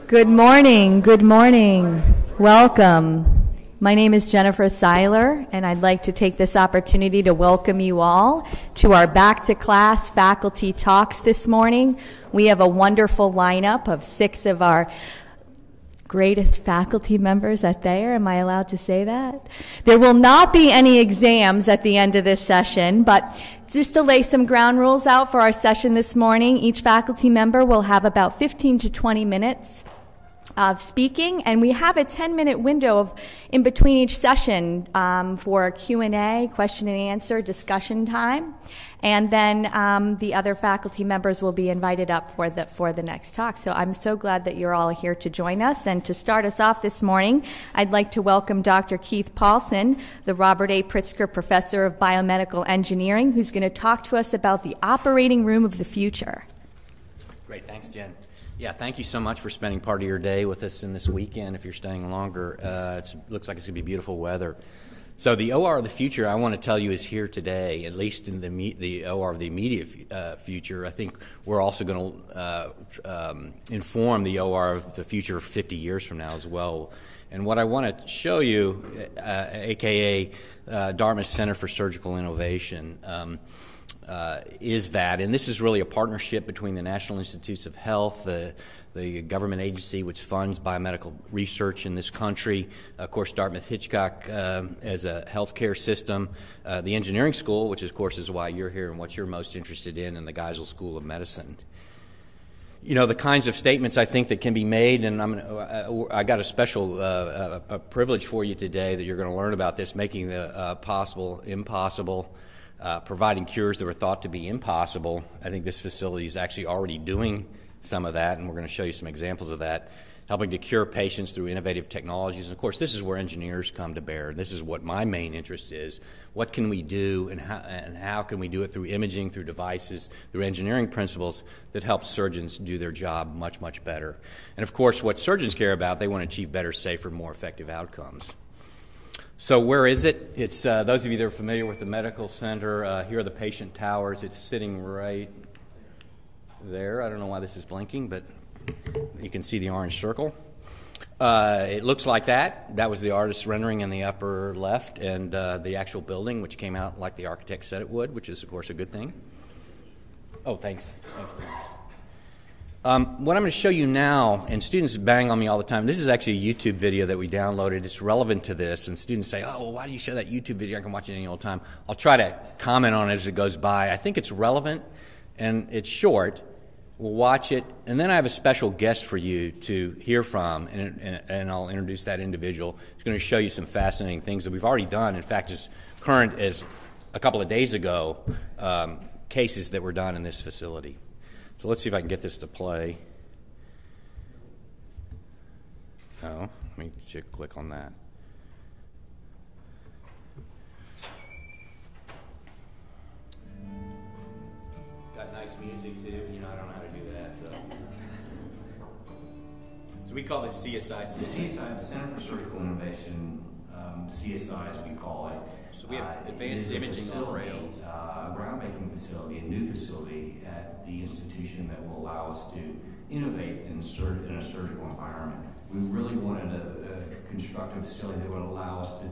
Good morning, good morning. Welcome. My name is Jennifer Seiler, and I'd like to take this opportunity to welcome you all to our Back to Class faculty talks this morning. We have a wonderful lineup of 6 of our greatest faculty members at Thayer. Am I allowed to say that? There will not be any exams at the end of this session, but just to lay some ground rules out for our session this morning, each faculty member will have about 15 to 20 minutes of speaking, and we have a 10-minute window in between each session for Q&A, question and answer, discussion time, and then the other faculty members will be invited up for the next talk. So I'm so glad that you're all here to join us. And to start us off this morning, I'd like to welcome Dr. Keith Paulsen, the Robert A. Pritzker Professor of Biomedical Engineering, who's going to talk to us about the operating room of the future. Great, thanks, Jen. Yeah, thank you so much for spending part of your day with us in this weekend. If you're staying longer, it looks like it's going to be beautiful weather. So the OR of the future, I want to tell you, is here today, at least in the OR of the immediate future. I think we're also going to inform the OR of the future 50 years from now as well. And what I want to show you, a.k.a. Dartmouth Center for Surgical Innovation, is that, and this is really a partnership between the National Institutes of Health, the government agency which funds biomedical research in this country, of course Dartmouth Hitchcock as a healthcare system, the engineering school, which of course is why you're here and what you're most interested in, and the Geisel School of Medicine. You know, the kinds of statements I think that can be made, and I got a special a privilege for you today that you're going to learn about this, making the possible impossible. Providing cures that were thought to be impossible. I think this facility is actually already doing some of that, and we're going to show you some examples of that, helping to cure patients through innovative technologies. And of course, this is where engineers come to bear. This is what my main interest is. What can we do, and how can we do it through imaging, through devices, through engineering principles that help surgeons do their job much, much better. And of course, what surgeons care about, they want to achieve better, safer, more effective outcomes. So where is it? It's those of you that are familiar with the medical center, here are the patient towers. It's sitting right there. I don't know why this is blinking, but you can see the orange circle. It looks like that. That was the artist's rendering in the upper left, and the actual building, which came out like the architect said it would, which is, of course, a good thing. Oh, thanks. Thanks. What I'm going to show you now, and students bang on me all the time, this is actually a YouTube video that we downloaded. It's relevant to this, and students say, oh, well, why do you show that YouTube video? I can watch it any old time. I'll try to comment on it as it goes by. I think it's relevant, and it's short. We'll watch it, and then I have a special guest for you to hear from, and I'll introduce that individual. He's going to show you some fascinating things that we've already done. In fact, as current as a couple of days ago, cases that were done in this facility. So let's see if I can get this to play. Oh, let me click on that. Got nice music too. You know, I don't know how to do that. So we call this CSI. CSI, the Center for Surgical Innovation, CSI as we call it. So we have advanced imaging on rails. A groundbreaking facility, a new facility at the institution that will allow us to innovate in a surgical environment. We really wanted a constructive facility that would allow us to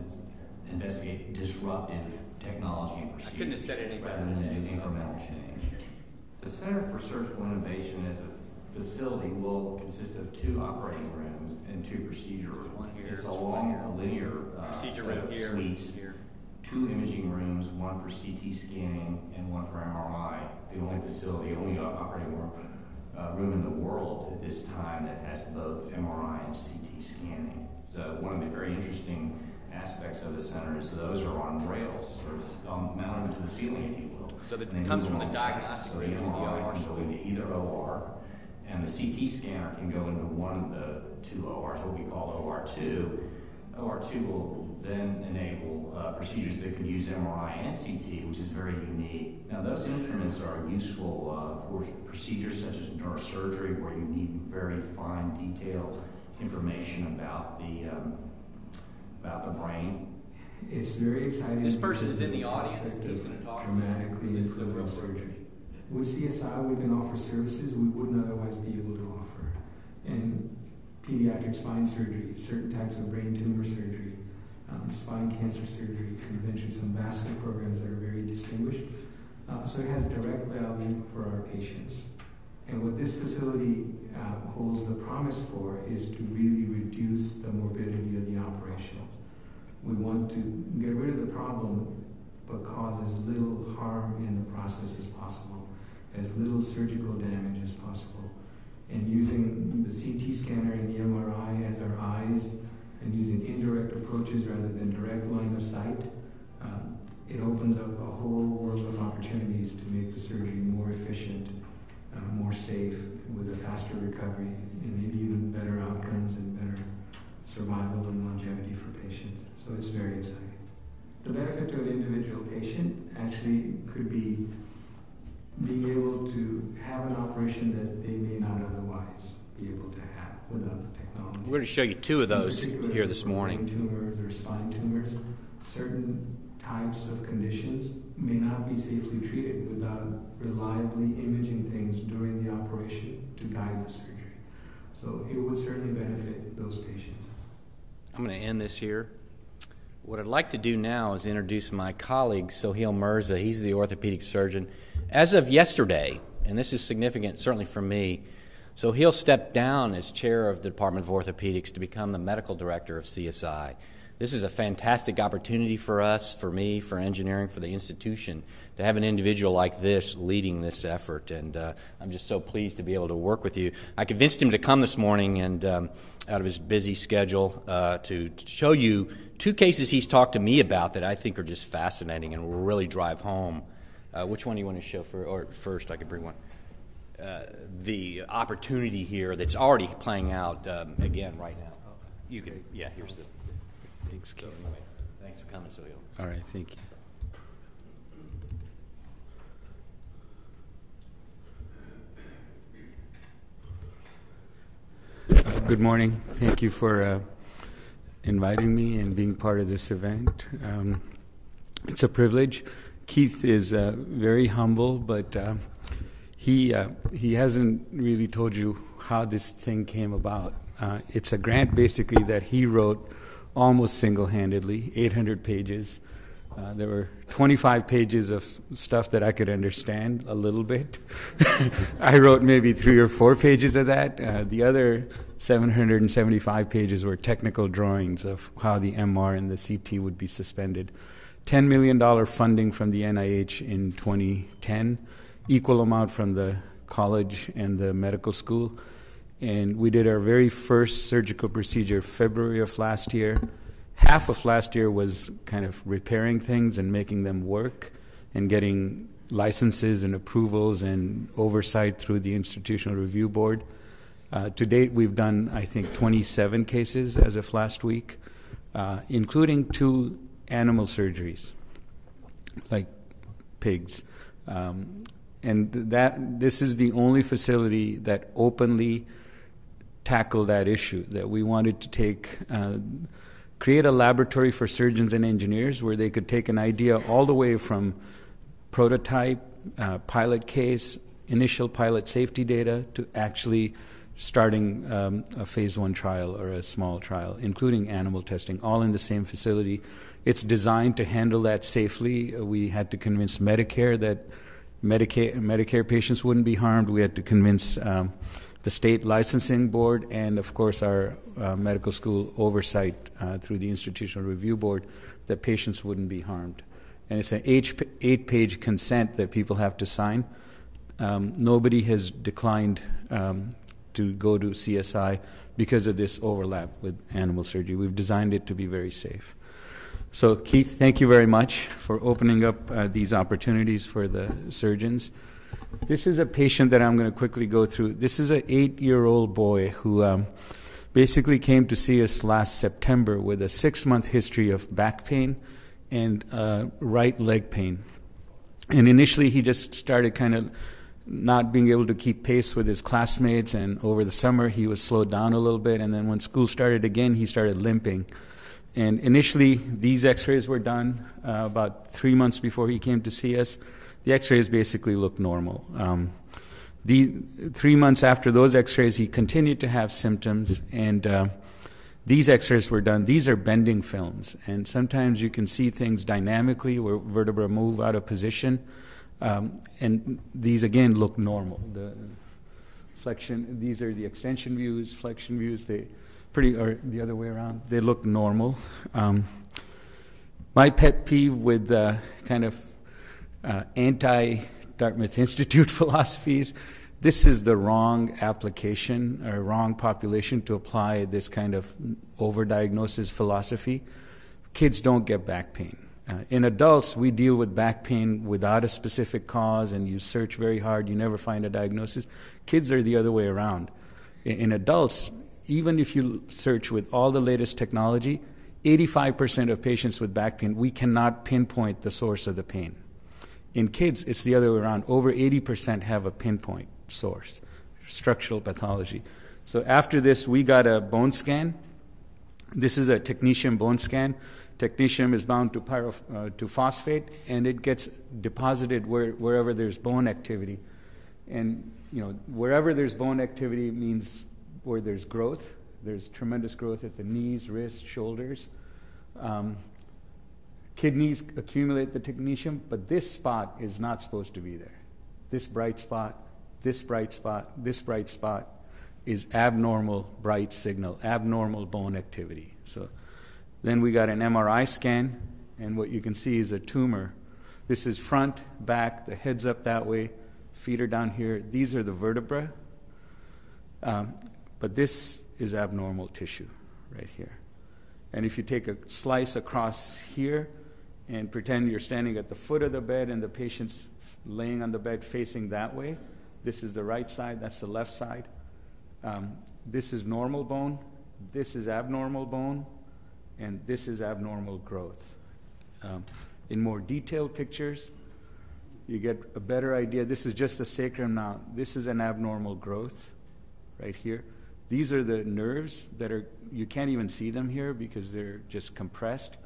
investigate disruptive technology and procedures. I couldn't have said it any better rather than do incremental change. The Center for Surgical Innovation as a facility will consist of 2 operating rooms and 2 procedure rooms. One here, it's along a linear procedure set room of here, suites. Here. 2 imaging rooms, 1 for CT scanning and 1 for MRI. The only facility, only operating room in the world at this time that has both MRI and CT scanning. So one of the very interesting aspects of the center is those are on rails, or mounted to the ceiling, if you will. So that it comes from the diagnostic room into the OR. Can go into either OR, and the CT scanner can go into one of the 2 ORs, what we call OR2. OR2 will then enable procedures that could use MRI and CT, which is very unique. Now, those instruments are useful for procedures such as neurosurgery, where you need very fine, detailed information about the brain. It's very exciting. This person is in the audience. He's going to talk. Dramatically improving surgery. With CSI, we can offer services we wouldn't otherwise be able to offer. And pediatric spine surgery, certain types of brain tumor surgery, spine cancer surgery, and eventually some vascular programs that are very distinguished. So it has direct value for our patients. And what this facility holds the promise for is to really reduce the morbidity of the operation. We want to get rid of the problem, but cause as little harm in the process as possible, as little surgical damage as possible. And using the CT scanner and the MRI as our eyes, and using indirect approaches rather than direct line of sight, it opens up a whole world of opportunities to make the surgery more efficient, more safe, with a faster recovery, and maybe even better outcomes and better survival and longevity for patients. So it's very exciting. The benefit to an individual patient actually could be being able to have an operation that they may not otherwise be able to have without the technology. We're going to show you two of those here this morning. Brain tumors or spine tumors, certain types of conditions may not be safely treated without reliably imaging things during the operation to guide the surgery. So it would certainly benefit those patients. I'm going to end this here. What I'd like to do now is introduce my colleague, Sohail Mirza. He's the orthopedic surgeon. As of yesterday, and this is significant certainly for me, Sohail stepped down as chair of the Department of Orthopedics to become the medical director of CSI. This is a fantastic opportunity for us, for me, for engineering, for the institution, to have an individual like this leading this effort. And I'm just so pleased to be able to work with you. I convinced him to come this morning and out of his busy schedule to show you two cases he's talked to me about that I think are just fascinating and will really drive home. Which one do you want to show first? I could bring one. The opportunity here that's already playing out again right now. You can, yeah, here's the... Thanks, Keith. Anyway, thanks for coming, Sohail. All right, thank you. Good morning. Thank you for inviting me and being part of this event. It's a privilege. Keith is very humble, but he hasn't really told you how this thing came about. It's a grant basically that he wrote almost single-handedly, 800 pages. There were 25 pages of stuff that I could understand a little bit. I wrote maybe 3 or 4 pages of that. The other 775 pages were technical drawings of how the MR and the CT would be suspended. $10 million funding from the NIH in 2010, equal amount from the college and the medical school. And we did our very first surgical procedure February of last year. Half of last year was kind of repairing things and making them work and getting licenses and approvals and oversight through the Institutional Review Board. To date, we've done, I think, 27 cases as of last week, including 2 animal surgeries, like pigs. And this is the only facility that openly tackle that issue, that we wanted to create a laboratory for surgeons and engineers where they could take an idea all the way from prototype, pilot case, initial pilot safety data, to actually starting a phase 1 trial or a small trial, including animal testing, all in the same facility. It's designed to handle that safely. We had to convince Medicare that Medicare patients wouldn't be harmed. We had to convince the state licensing board, and of course our medical school oversight through the Institutional Review Board, that patients wouldn't be harmed. And it's an 8-page consent that people have to sign. Nobody has declined to go to CSI because of this overlap with animal surgery. We've designed it to be very safe. So Keith, thank you very much for opening up these opportunities for the surgeons. This is a patient that I'm going to quickly go through. This is an 8-year-old boy who basically came to see us last September with a 6-month history of back pain and right leg pain. And initially he just started kind of not being able to keep pace with his classmates, and over the summer he was slowed down a little bit, and then when school started again he started limping. And initially these X-rays were done about 3 months before he came to see us. The X-rays basically looked normal. 3 months after those X-rays, he continued to have symptoms, and these X-rays were done. These are bending films, and sometimes you can see things dynamically where vertebrae move out of position, and these again look normal. The flexion, these are the extension views, flexion views. Or the other way around. They look normal. My pet peeve with kind of anti-Dartmouth Institute philosophies, this is the wrong application or wrong population to apply this kind of overdiagnosis philosophy. Kids don't get back pain. In adults, we deal with back pain without a specific cause, and you search very hard, you never find a diagnosis. Kids are the other way around. In adults, even if you search with all the latest technology, 85% of patients with back pain, we cannot pinpoint the source of the pain. In kids, it's the other way around. Over 80% have a pinpoint source, structural pathology. So after this, we got a bone scan. This is a technetium bone scan. Technetium is bound to phosphate, and it gets deposited wherever there's bone activity. And wherever there's bone activity means where there's growth. There's tremendous growth at the knees, wrists, shoulders. Kidneys accumulate the technetium, but this spot is not supposed to be there. This bright spot, this bright spot, this bright spot is abnormal bright signal, abnormal bone activity. So then we got an MRI scan, and what you can see is a tumor. This is front, back, the head's up that way, feet are down here. These are the vertebrae, but this is abnormal tissue right here. And if you take a slice across here and pretend you're standing at the foot of the bed and the patient's laying on the bed facing that way, this is the right side, that's the left side. This is normal bone, this is abnormal bone, and this is abnormal growth. In more detailed pictures, you get a better idea. This is just the sacrum now. This is an abnormal growth right here. These are the nerves that you can't even see them here because they're just compressed.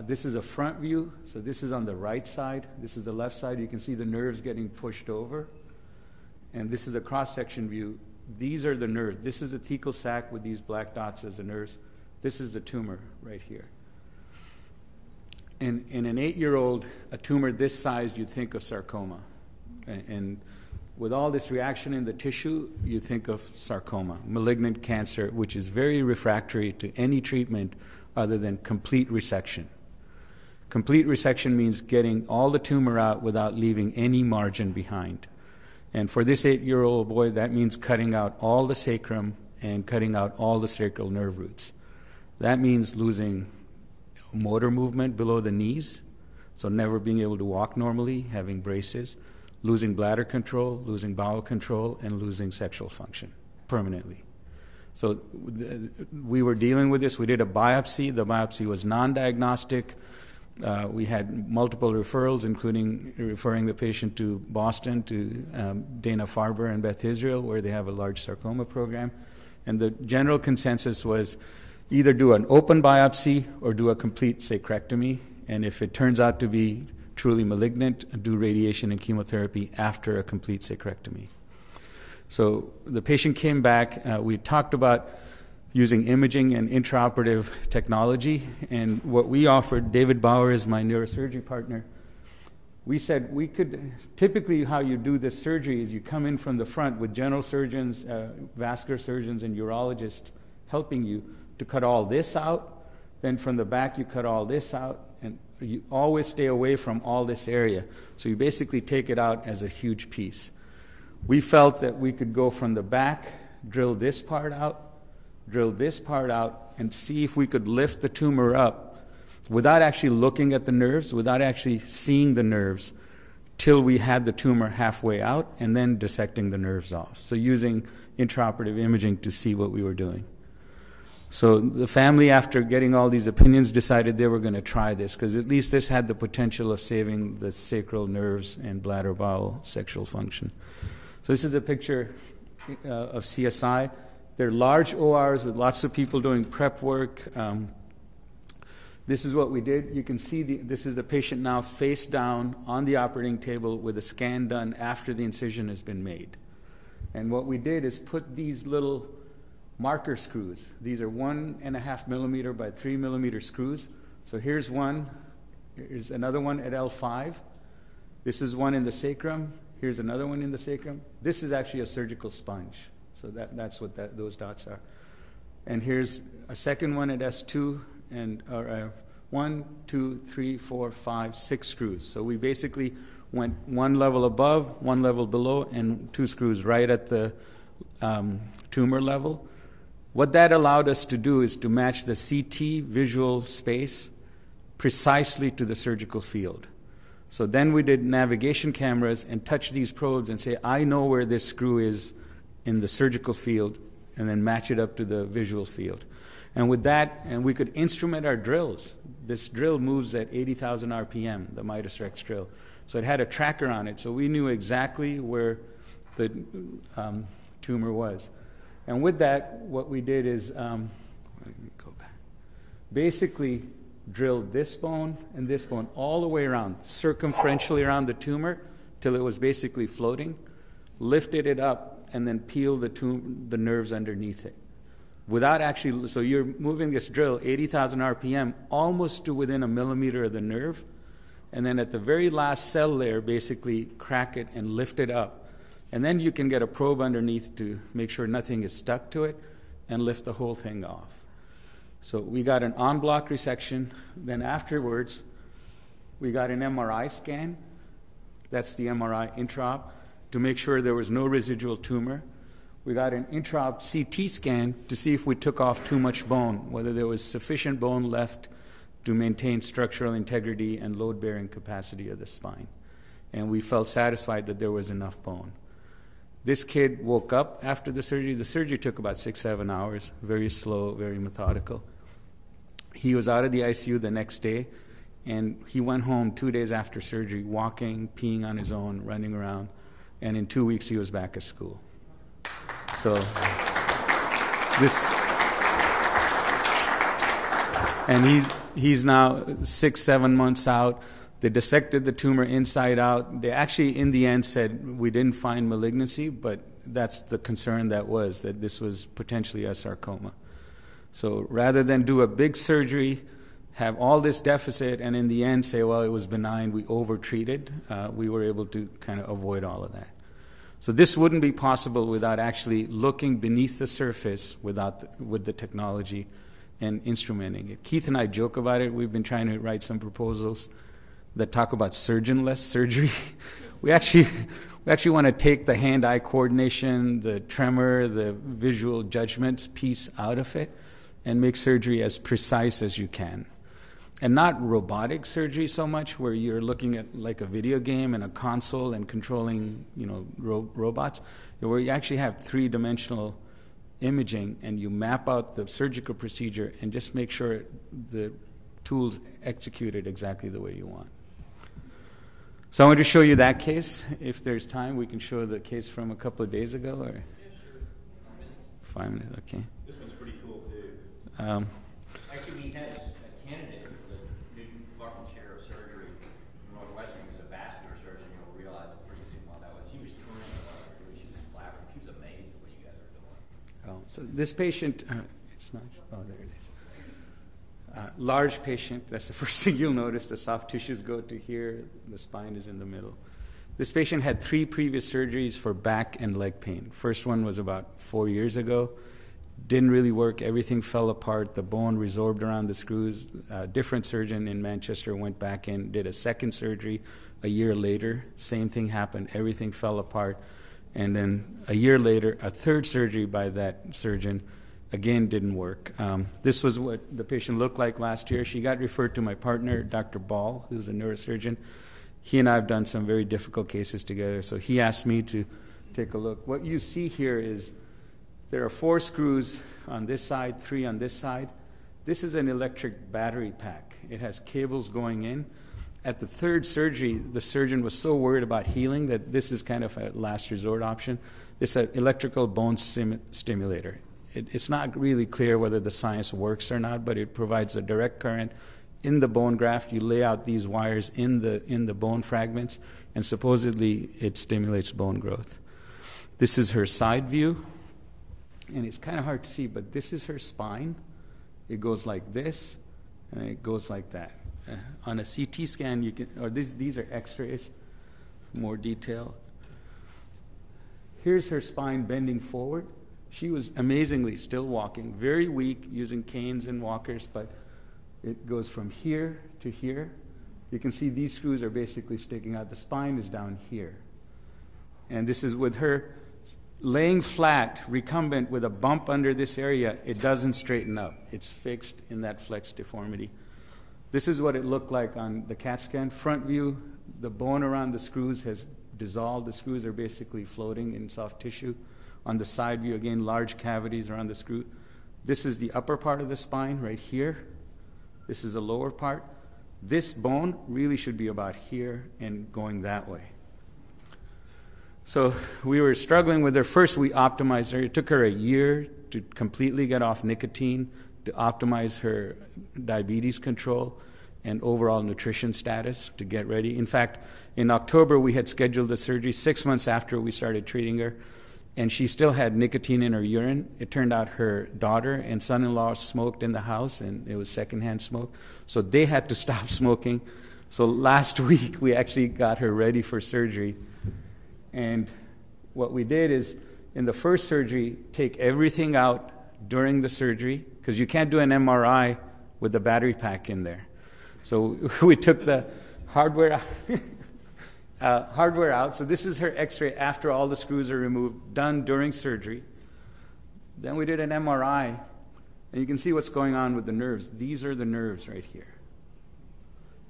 This is a front view, so this is on the right side. This is the left side. You can see the nerves getting pushed over. And this is a cross-section view. These are the nerves. This is the thecal sac with these black dots as the nerves. This is the tumor right here. In an 8-year-old, a tumor this size, you'd think of sarcoma. And with all this reaction in the tissue, you think of sarcoma, malignant cancer, which is very refractory to any treatment other than complete resection. Complete resection means getting all the tumor out without leaving any margin behind. And for this 8-year-old boy, that means cutting out all the sacrum and cutting out all the sacral nerve roots. That means losing motor movement below the knees, so never being able to walk normally, having braces, losing bladder control, losing bowel control, and losing sexual function permanently. So we were dealing with this. We did a biopsy. The biopsy was non-diagnostic. We had multiple referrals, including referring the patient to Boston, to Dana-Farber and Beth Israel, where they have a large sarcoma program. And the general consensus was either do an open biopsy or do a complete sacrectomy. And if it turns out to be truly malignant, do radiation and chemotherapy after a complete sacrectomy. So the patient came back. We talked about using imaging and intraoperative technology. And what we offered, David Bauer is my neurosurgery partner, we said we could, typically how you do this surgery is you come in from the front with general surgeons, vascular surgeons, and urologists helping you to cut all this out. Then from the back you cut all this out. And you always stay away from all this area. So you basically take it out as a huge piece. We felt that we could go from the back, drill this part out, and see if we could lift the tumor up without actually looking at the nerves, without actually seeing the nerves, till we had the tumor halfway out, and then dissecting the nerves off. So using intraoperative imaging to see what we were doing. So the family, after getting all these opinions, decided they were going to try this, because at least this had the potential of saving the sacral nerves and bladder bowel sexual function. So this is a picture of CSI. They're large ORs with lots of people doing prep work. This is what we did. You can see this is the patient now face down on the operating table with a scan done after the incision has been made. And what we did is put these little marker screws. These are 1.5 millimeter by 3 millimeter screws. So here's one. Here's another one at L5. This is one in the sacrum. Here's another one in the sacrum. This is actually a surgical sponge. So that's what those dots are. And here's a second one at S2, and 1, 2, 3, 4, 5, 6 screws. So we basically went one level above, one level below, and 2 screws right at the tumor level. What that allowed us to do is to match the CT visual space precisely to the surgical field. So then we did navigation cameras and touch these probes and say, I know where this screw is in the surgical field, and then match it up to the visual field. And with that, and we could instrument our drills. This drill moves at 80,000 RPM, the Midas Rex drill. So it had a tracker on it, so we knew exactly where the tumor was. And with that, what we did is basically drilled this bone and this bone all the way around, circumferentially around the tumor till it was basically floating, lifted it up, and then peeled the nerves underneath it. Without actually, so you're moving this drill 80,000 RPM almost to within a millimeter of the nerve, and then at the very last cell layer, basically crack it and lift it up. And then you can get a probe underneath to make sure nothing is stuck to it and lift the whole thing off. So we got an en-bloc resection. Then afterwards, we got an MRI scan. That's the MRI intraop, to make sure there was no residual tumor. We got an intraop CT scan to see if we took off too much bone, whether there was sufficient bone left to maintain structural integrity and load-bearing capacity of the spine. And we felt satisfied that there was enough bone. This kid woke up after the surgery. The surgery took about 6-7 hours, very slow, very methodical. He was out of the ICU the next day, and he went home 2 days after surgery, walking, peeing on his own, running around, and in 2 weeks he was back at school. So and he's now 6-7 months out. They dissected the tumor inside out. They actually, in the end, said we didn't find malignancy, but that's the concern that this was potentially a sarcoma. So rather than do a big surgery, have all this deficit, and in the end say, well, it was benign, we overtreated, we were able to kind of avoid all of that. So this wouldn't be possible without actually looking beneath the surface with the technology and instrumenting it. Keith and I joke about it. We've been trying to write some proposals that talk about surgeon-less surgery. We actually want to take the hand-eye coordination, the tremor, the visual judgments piece out of it and make surgery as precise as you can. And not robotic surgery so much, where you're looking at like a video game and a console and controlling, robots, where you actually have three-dimensional imaging and you map out the surgical procedure and just make sure the tools execute it exactly the way you want. So I want to show you that case. If there's time, we can show the case from a couple of days ago. Or? Yeah, sure. 5 minutes, okay. This one's pretty cool, too. Actually, he has a candidate for the new department chair of surgery from Northwestern. He was a vascular surgeon. You'll realize pretty soon what that was. He was touring a lot of her. She was flapping. She was amazed at what you guys are doing. Oh, so this patient, it's not, oh, there it is. Large patient, that's the first thing you'll notice. The soft tissues go to here, the spine is in the middle. This patient had 3 previous surgeries for back and leg pain. First one was about 4 years ago. Didn't really work. Everything fell apart. The bone resorbed around the screws. A different surgeon in Manchester went back in, did a second surgery a year later. Same thing happened. Everything fell apart. And then a year later, a third surgery by that surgeon again didn't work. This was what the patient looked like last year. She got referred to my partner, Dr. Ball, who's a neurosurgeon. He and I have done some very difficult cases together, so he asked me to take a look. What you see here is there are 4 screws on this side, 3 on this side. This is an electric battery pack. It has cables going in. At the third surgery, the surgeon was so worried about healing that this is kind of a last resort option. This is an electrical bone stimulator. It's not really clear whether the science works or not, but it provides a direct current in the bone graft. You lay out these wires in the bone fragments, and supposedly it stimulates bone growth. This is her side view, and it's kind of hard to see, but this is her spine. It goes like this, and it goes like that. On a CT scan, you can, or these are X-rays, more detail. Here's her spine bending forward. She was amazingly still walking, very weak, using canes and walkers, but it goes from here to here. You can see these screws are basically sticking out. The spine is down here. And this is with her laying flat, recumbent, with a bump under this area. It doesn't straighten up. It's fixed in that flex deformity. This is what it looked like on the CAT scan. Front view, the bone around the screws has dissolved. The screws are basically floating in soft tissue. On the side view, again, large cavities around the screw. This is the upper part of the spine right here. This is the lower part. This bone really should be about here and going that way. So we were struggling with her. First, we optimized her. It took her a year to completely get off nicotine, to optimize her diabetes control and overall nutrition status to get ready. In fact, in October, we had scheduled the surgery 6 months after we started treating her, and she still had nicotine in her urine. It turned out her daughter and son-in-law smoked in the house, and it was secondhand smoke. So they had to stop smoking. So last week, we actually got her ready for surgery. And what we did is, in the first surgery, take everything out during the surgery, because you can't do an MRI with the battery pack in there. So we took the hardware out. So this is her X-ray after all the screws are removed, done during surgery. Then we did an MRI, and you can see what's going on with the nerves. These are the nerves right here.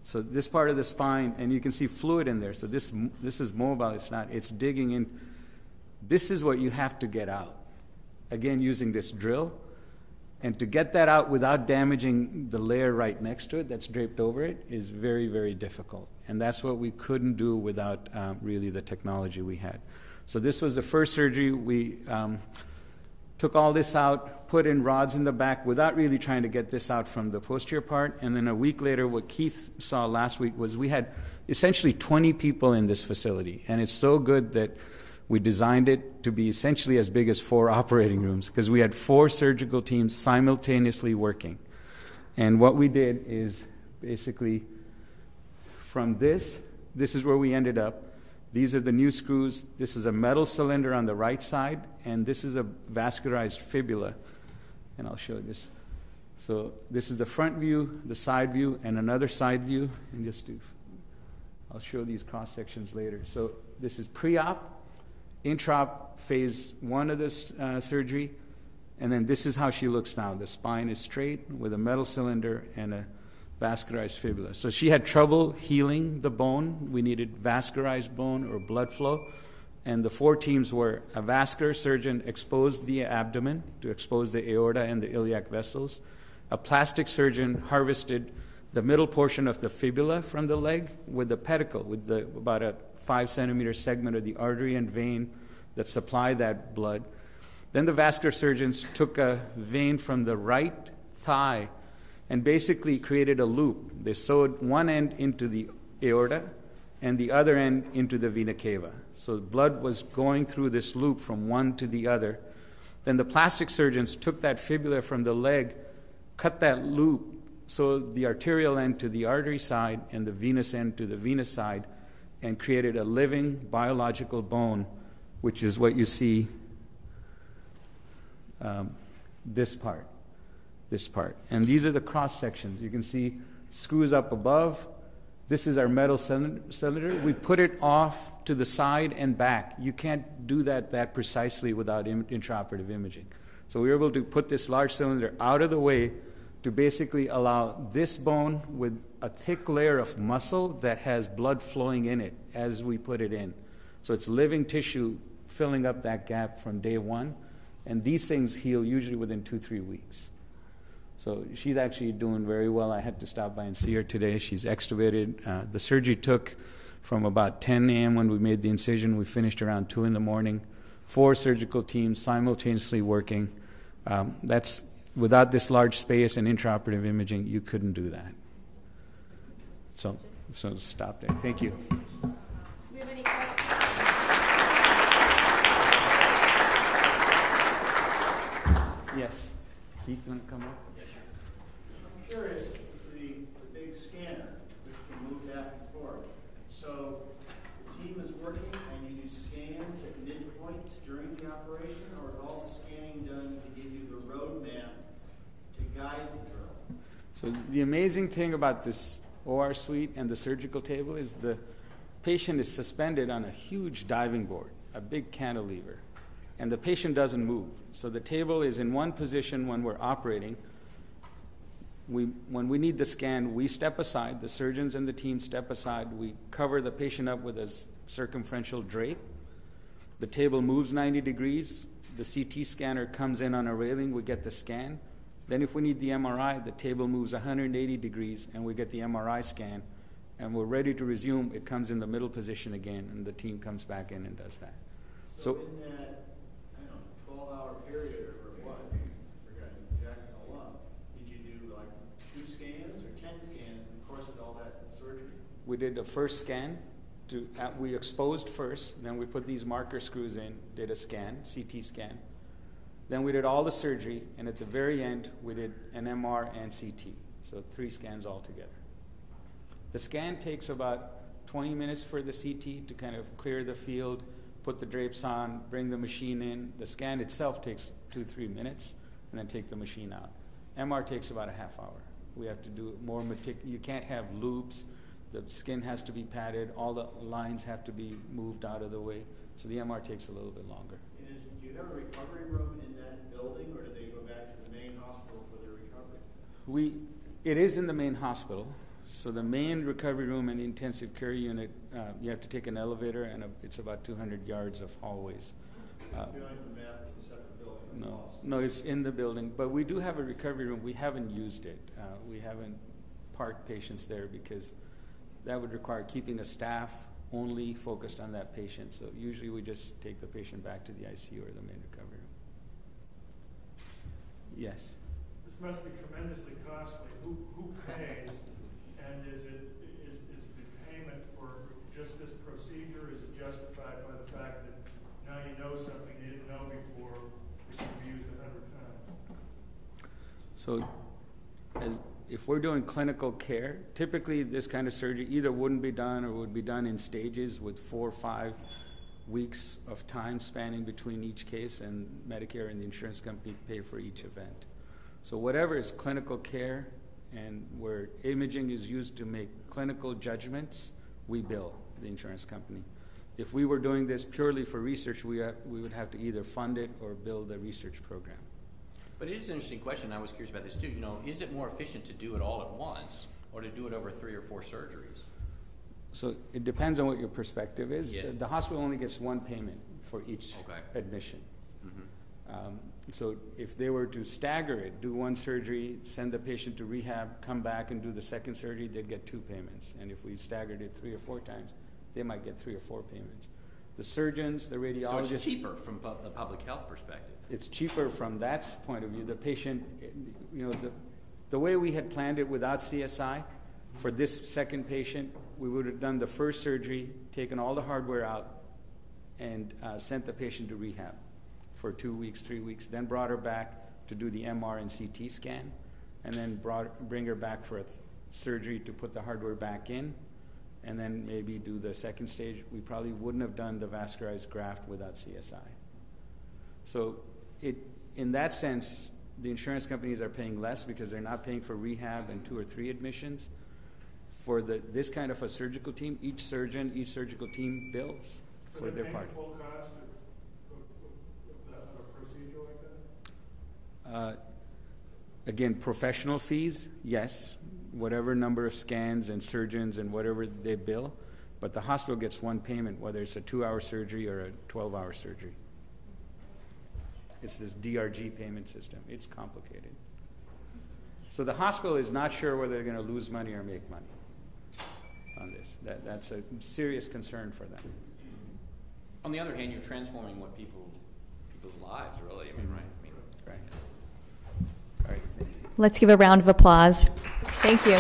So this part of the spine, and you can see fluid in there. So this is mobile. It's not. It's digging in. This is what you have to get out. Again, using this drill. And to get that out without damaging the layer right next to it that's draped over it is very, very difficult. And that's what we couldn't do without really the technology we had. So this was the first surgery. We took all this out, put in rods in the back without really trying to get this out from the posterior part. And then a week later, what Keith saw last week was we had essentially 20 people in this facility. And it's so good that we designed it to be essentially as big as 4 operating rooms, because we had 4 surgical teams simultaneously working. And what we did is basically from this is where we ended up. These are the new screws. This is a metal cylinder on the right side, and this is a vascularized fibula. And I'll show this. So this is the front view, the side view, and another side view. And I'll show these cross sections later. So this is pre-op. Intra-op phase 1 of this surgery, and then this is how she looks now. The spine is straight with a metal cylinder and a vascularized fibula. So she had trouble healing the bone. We needed vascularized bone or blood flow, and the 4 teams were a vascular surgeon exposed the abdomen to expose the aorta and the iliac vessels. A plastic surgeon harvested the middle portion of the fibula from the leg with the pedicle, with about a 5-centimeter segment of the artery and vein that supply that blood. Then the vascular surgeons took a vein from the right thigh and basically created a loop. They sewed one end into the aorta and the other end into the vena cava. So blood was going through this loop from one to the other. Then the plastic surgeons took that fibula from the leg, cut that loop, so the arterial end to the artery side and the venous end to the venous side, and created a living biological bone, which is what you see, this part. And these are the cross sections. You can see screws up above. This is our metal cylinder. We put it off to the side and back. You can't do that precisely without intraoperative imaging. So we were able to put this large cylinder out of the way to basically allow this bone with a thick layer of muscle that has blood flowing in it as we put it in. So it's living tissue filling up that gap from day 1. And these things heal usually within 2-3 weeks. So she's actually doing very well. I had to stop by and see her today. She's extubated. The surgery took from about 10 a.m. when we made the incision. We finished around 2 in the morning. 4 surgical teams simultaneously working. That's without this large space and intraoperative imaging, you couldn't do that. So stop there. Thank you. Do we have any questions? Keith, you want to come up? Yes, sir. I'm curious, the big scanner, which can move back and forth. So the team is working and you do scans at midpoints during the operation, or is all the scanning done to give you the roadmap to guide the drill? So the amazing thing about this OR suite and the surgical table is the patient is suspended on a huge diving board, a big cantilever, and the patient doesn't move. So the table is in one position when we're operating. When we need the scan, we step aside, the surgeons and the team step aside, we cover the patient up with a circumferential drape. The table moves 90 degrees, the CT scanner comes in on a railing, we get the scan. Then if we need the MRI, the table moves 180 degrees and we get the MRI scan, and we're ready to resume. It comes in the middle position again, and the team comes back in and does that. So in that, 12-hour period or what, I forgot exactly how long, did you do like 2 scans or 10 scans in the course of all that surgery? We did the first scan. We exposed first, then we put these marker screws in, did a scan, CT scan. Then we did all the surgery, and at the very end, we did an MR and CT. So 3 scans altogether. The scan takes about 20 minutes for the CT to kind of clear the field, put the drapes on, bring the machine in. The scan itself takes 2-3 minutes, and then take the machine out. MR takes about a half hour. We have to do it more meticulous. You can't have loops. The skin has to be padded. All the lines have to be moved out of the way. So the MR takes a little bit longer. Do you have a recovery room in that building, or do they go back to the main hospital for their recovery? It is in the main hospital. So the main recovery room and the intensive care unit, you have to take an elevator, and it's about 200 yards of hallways. No, it's in the building. But we do have a recovery room. We haven't used it. We haven't parked patients there because that would require keeping a staff only focused on that patient. So usually we just take the patient back to the ICU or the main recovery room. Yes? This must be tremendously costly. Who pays? And is the payment for just this procedure, is it justified by the fact that now you know something you didn't know before, it can be used 100 times? So if we're doing clinical care, typically this kind of surgery either wouldn't be done or would be done in stages with 4 or 5 weeks of time spanning between each case, and Medicare and the insurance company pay for each event. So whatever is clinical care and where imaging is used to make clinical judgments, we bill the insurance company. If we were doing this purely for research, we would have to either fund it or build a research program. But it is an interesting question. I was curious about this too. Is it more efficient to do it all at once or to do it over 3 or 4 surgeries? So it depends on what your perspective is. Yeah. The hospital only gets 1 payment for each admission. Mm-hmm. So if they were to stagger it, do 1 surgery, send the patient to rehab, come back and do the second surgery, they'd get 2 payments. And if we staggered it 3 or 4 times, they might get 3 or 4 payments. The surgeons, the radiologists... So it's cheaper from the public health perspective. It's cheaper from that point of view. The patient, the way we had planned it without CSI, for this second patient, we would have done the first surgery, taken all the hardware out, and sent the patient to rehab for 2 weeks, 3 weeks, then brought her back to do the MR and CT scan, and then bring her back for a surgery to put the hardware back in, and then maybe do the second stage. We probably wouldn't have done the vascularized graft without CSI. So in that sense, the insurance companies are paying less because they're not paying for rehab and 2 or 3 admissions. For this kind of a surgical team, each surgical team bills for their part. Full cost of a procedure like that? Again, professional fees, yes. Whatever number of scans and surgeons and whatever they bill, but the hospital gets 1 payment, whether it's a 2-hour surgery or a 12-hour surgery. It's this DRG payment system. It's complicated. So the hospital is not sure whether they're going to lose money or make money on this. That's a serious concern for them. On the other hand, you're transforming people's lives, really. Right. All right. Thank you. Let's give a round of applause. Thank you.